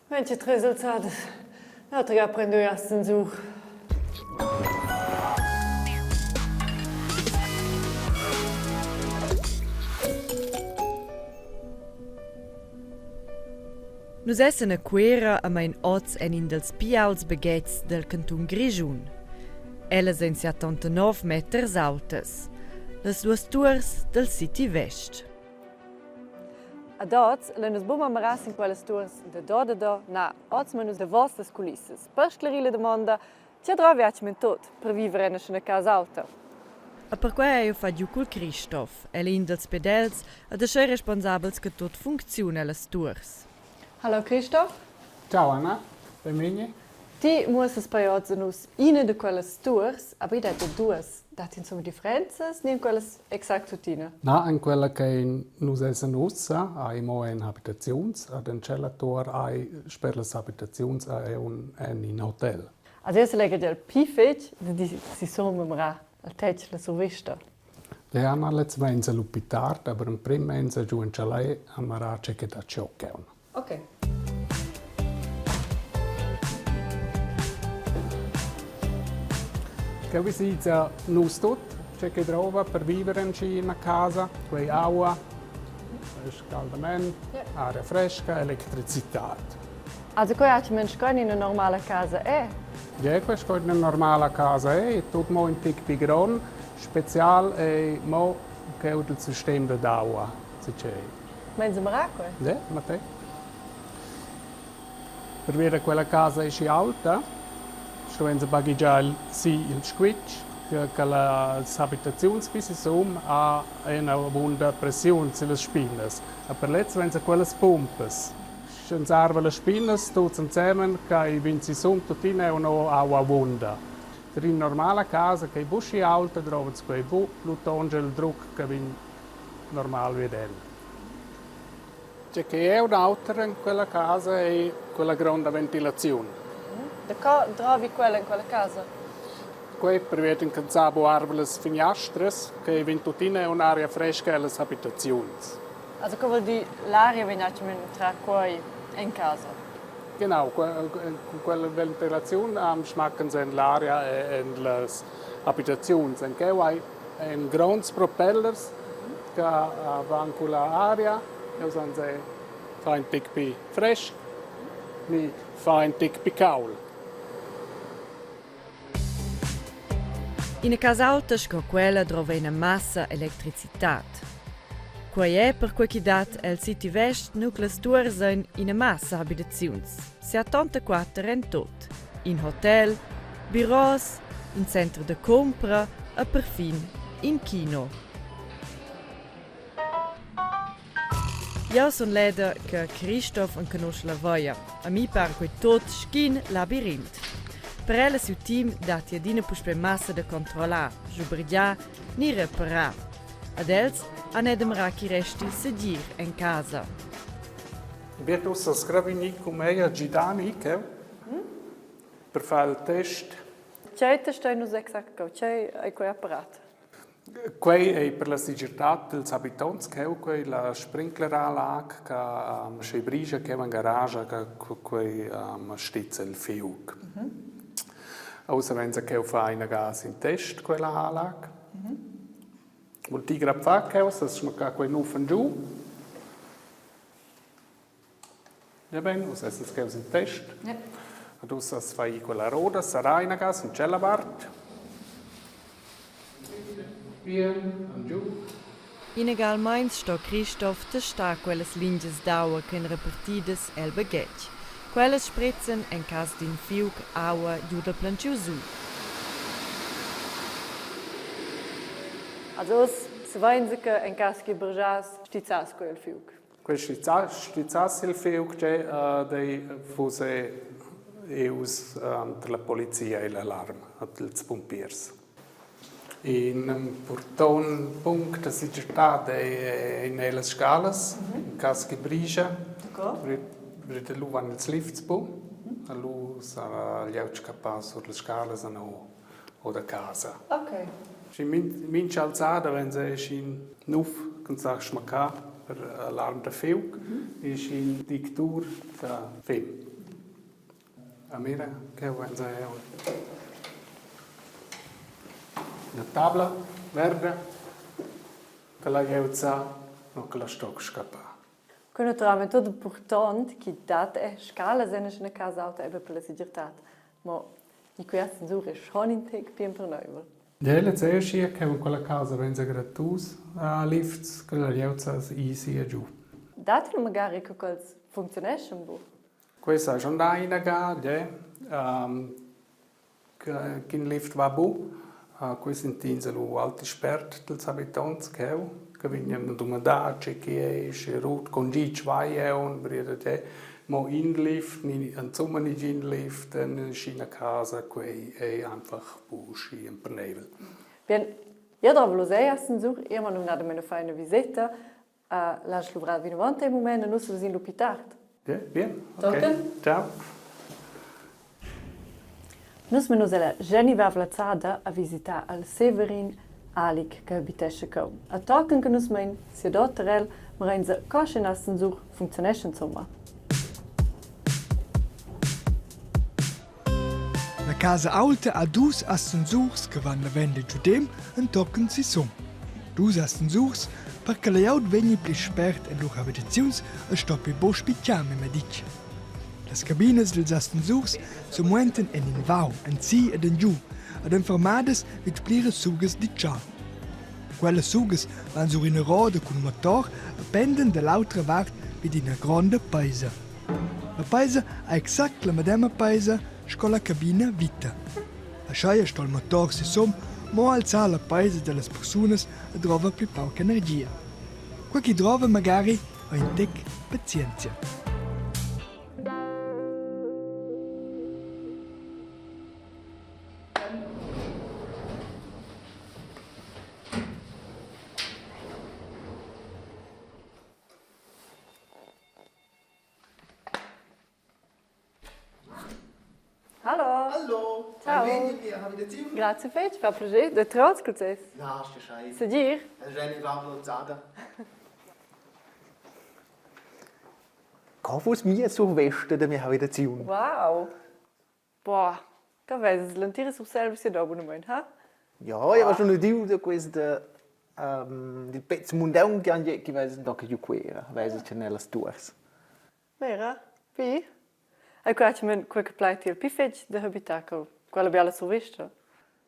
Welche Resultate? L'altra aprendo a censura. Nus essen a Quera a mein oz en in dels piauls baguettes del cantun Grischun. Ellas en 79 meters altas. Las duas tours del City West. Ad oz, lenus buma maras in quelles tours de do, na, oz menus de vostas culissas. Per sclarire la domanda, ci adrovi men tot per vivere in una casa alta. A per quai io fa giù col Christoph, el in dels pedels, ad a schei responsabels che tot funziona las tours. Hallo Christoph. Ciao Anna, benvenuti. Ti musst bei uns nus eine de quelles tours, aber da de duas, da insomma differences, ni in quelles exakt tutina. Na, in quella che nus essen ussa, ai mo en habitazions, ad en celator ai per las habitazions en in hotel. Adesso legge del pifec, di si somma mra al tech la sovista. Le Anna let's venza lupitart, aber in prim mensa giù in chalet amara che da cioccheun. Ok. Che visita nus tot, che trova per vivere in una casa, quei acqua, riscaldamento, aria fresca, elettricità. Also coi hat men schon in una normale casa Ja, questa è una normale casa, è tutto molto tic pigron, special e mo che è il sistema d'acqua, si c'è. Mensa maraco? Ja, ma te. Per vedere quella casa è alta, sto bagaggiare il switch, che le abitazioni ha una buona pressione sulle spine. E per l'altro, wenn quelle pompe, se servono le spine, tutti insieme, che si sono tutti hanno una wunda. Per una normale casa, che è alta, trovi quei plutonge il druck che è normale vedere. C'è che è un'altra in quella casa è quella grande ventilazione. Da co trovi quella in quella casa? Qui prevedono che si abbiano finestre che ventotina un'aria fresca alle abitazioni. Also co vuol dire l'aria venat men tra coi in casa. Genau, con quella ventilazione schmecken sie l'aria nelle abitazioni. E che hai grandi propellers che vanno con l'aria e si fa un tic più fresco, ni fa un tic più caldo. In a casa alta sco quella trova una massa elettricità. Quai è per quei dat el City West nucleus tours in una massa abitazions. Si ha 84 in tot. In hotel, bureaus, in centro de compra e perfin in kino. Io son leda che Christoph en conosce la voia. A mi par quei tot schin labirint. Per ella suo team dat adina puspe massa da controllare, giubrigià ni reparar. Ad els han edem raki resti sedir in casa. Wird uns das Gravini come a Gidani per fare il test. C'è te stai nus exact, c'è quei apparat. Quei è per la sicurezza degli abitanti, che la sprinkleranlage che c'è briga che è in garage che stizza il fiuc. Also wenn sie eine Gas in Test quella Anlage. Und die gerade Fahrhaus, das ist mir gar kein Ofen giù. Ja ben, das ist das in Test. Ja. Und das fai quella roda, sarà una gas in cella part. Inegal meins sto Christoph te sta quelles linges d'aua che in repartides el baguette. Quelles spritzen en cas din fiuc aua giù da planciu su. Also se vain che in cas che berjas stizzas quel fiuc. Quel stizzas il fiuc c'è dei fuse eus tra la polizia e l'allarme, dels pompiers. In un porton punct de sicurtà in le scalas, in cas che briga. Vrete lu van ils lifts bu, lu sarà gli auci capas sur le scale o da casa. Ok. Min alzada, wenn sie in nuf con sa schmacca per l'alarm de fiuc, ist in dictur da film. A mira che vuoi dire? Una tavola verde che la geuza no che la stock scappa. Quello troviamo tutto importante che date è scala se in casa auto è per la sicurezza. Ma in questa misura è schon in tec più per noi. Ja, le zuerst che in quella casa wenn sie gratis lifts che la geuza easy e giù. Date magari che quels funzionesce bu. Questa è schon da in ga, ja. Che lift va bu. Questo intende lo alti spert dels habitants che vengono domandare che è route con G2 und brede te mo in lift ni an sommer nicht in lift in China casa quei è einfach buschi in Pernevel. Bien, io trovo lo sei a sensur, io ma non adem fare una visita la sluvra vino vante in momento non so in l'opitart. Ja, bien. Okay. Okay. Ciao. Nus menus ella Geniva Vlazada a visita al Severin Alic che abitesce co. A token che nus mein sia dotterel ma renza cosce na sensur funzionesce insomma. La casa alta ha dus ascensurs che vanno a vendere giudem e toccano si som. Dus ascensurs perché la jaud vegni pli spert en luch habitazions e stoppi bo spicciame me dic. Las cabines dels ascensurs se muenten en in vau, en si ed en giù, ed en formades mit plire suges di ciao. Quelle suges van sur in roda con motor e penden dall'altra vart vid in una grande paesa. La paesa ha exact la medema paesa sco la cabina vita. A schaia sto il motor si som, mo alza la paesa delle persone e trova più poca energia. Qua chi trova magari ha in tec pazienza. Hallo. Hallo. Ciao. Benvenuti a Abitazione. Grazie fece, fa piacere. De trots cos'è? No, sta schei. Se dir? Jenny Ravlozada. Cavus mia so veste da mia Abitazione. Wow. Boah. Che vedi, l'antire sul selber si dopo non ha? Ja, io sono di questo il pezzo mondiale che hanno gewesen da che io quera, weise che nella stores. Vera? Wie? E qua c'è men quel che plati il pifeg de habitaco. Quella bella su vista.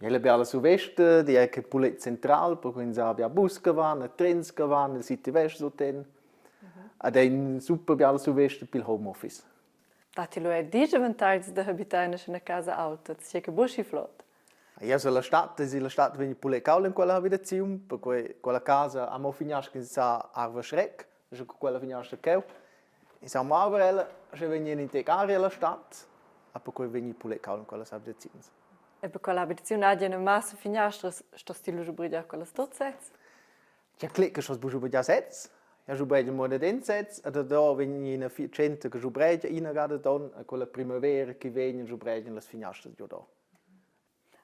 Ja, la bella su veste, die è che pulet central, per cui abbia bus gewan, trens gewan, sitte vest so ten. Ed è un super bella su veste per il home office. Dati lo è dice vantaggi de habitare in casa alta, c'è che busci flot. Io sono la stadt veni pulet caul in quella abitazione, per cui quella casa a mo finiasca che sa arva schrec, also quella finiasca che siamo avrella, se veni in integrare la stadt, per cui veni pulet caul in quella abitazione. E per quella abitazione ha una massa finestre, sto stile giubrida quella stotzets. Ja, klicke schon bu über Gesetz. Ja, jubreja moda densets, e da veni in 400 che jubreja in gada don, e quella primavera che veni jubreja las finestre di da.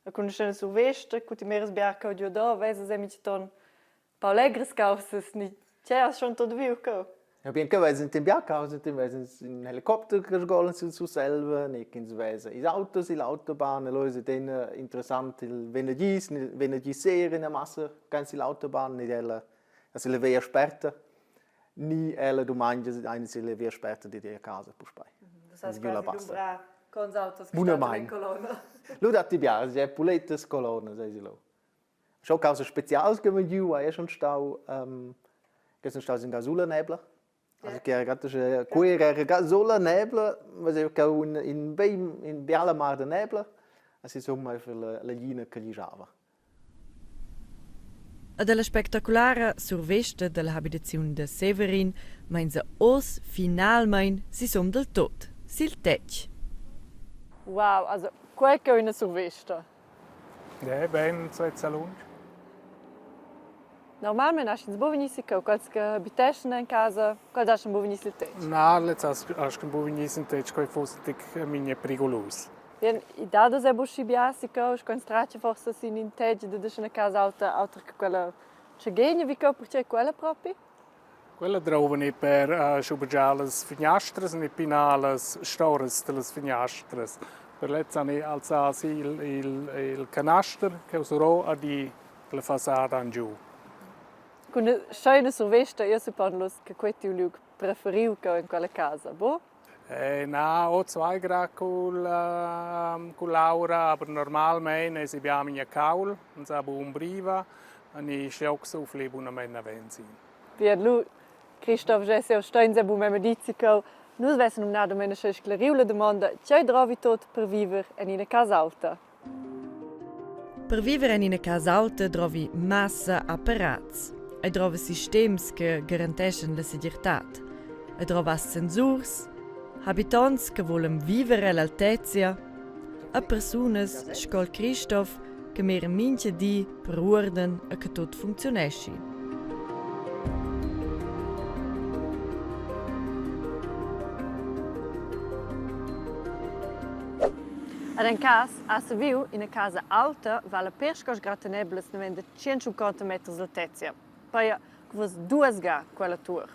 E conoscere su veste, cu ti meres biarca di odo, vese se mi ton paulegres causes ni c'è schon tot viu co. Ja, bien che vesen in Biacause, in vesen in Helikopter gesgolen su selber, nicht ins Wesen. In Autos, in Autobahn, löse den interessant il venerdì sera in massa, ganz in Autobahn, nicht elle, also le via sperta, ni elle domande eine le via sperta di casa puspai. Das heißt quasi dumbra con autos che Buna stanno mein. in colonna. Lu dati bias, ja puletas colonna, sai lo. Schon causa spezials gemen ju, ja schon stau gestern stau in Gasula Nebla. Also che era gatta qui era Gasula Nebla, was è che in Biala Mar de Nebla, asi somma per la linea che gli java. A della spectacolare survesta della abitazione de Severin meinsa os finalmein si som del tot, sil tec. Wow, also quel che è una survesta. Ja, ben so jetzt lunch. Normalmente nasci in bovenisi co, quals che abitesce in casa, qual da schon bovenisi il tec. Na, let's ask kan buvin isen tech koi fostik minje prigolos. Bien, i dados è busci biasi co, con straccia forse sin in tec de una casa alta, altra che quella C'è gegna vi per c'è quella proprio? Quella trovano per schubergiare le finestre e pinare le storie delle finestre. Per lezzane alzare il canastro che userò a di la façade in giù. Con una scena survesta, io suppone che questo è il luogo preferito in quella casa, boh? No, ho 2 gradi con Laura, aber normalmente si abbiamo in caul, non si un briva, e si auch so viel Bunamena Benzin. Bien, lui, Christoph, Jesse, und Stein, sie bumen Medizico. Nus wissen um nada meine schleriule domanda, c'è trovi tot per vivere in una casa alta. Per vivere in una casa alta trovi massa apparats. E trovi sistemi che garantiscono la sicurezza. E trovi ascensors, abitanti che vogliono vivere all'altezza e persone, scol Christoph, che mer mince di per ordine e che tutto funzionesci. Ad un caso, a se viu in una casa alta, va la perscos grattanebles ne vende 150 metri d'altezza. Poi, che vos 2 ga quella tour.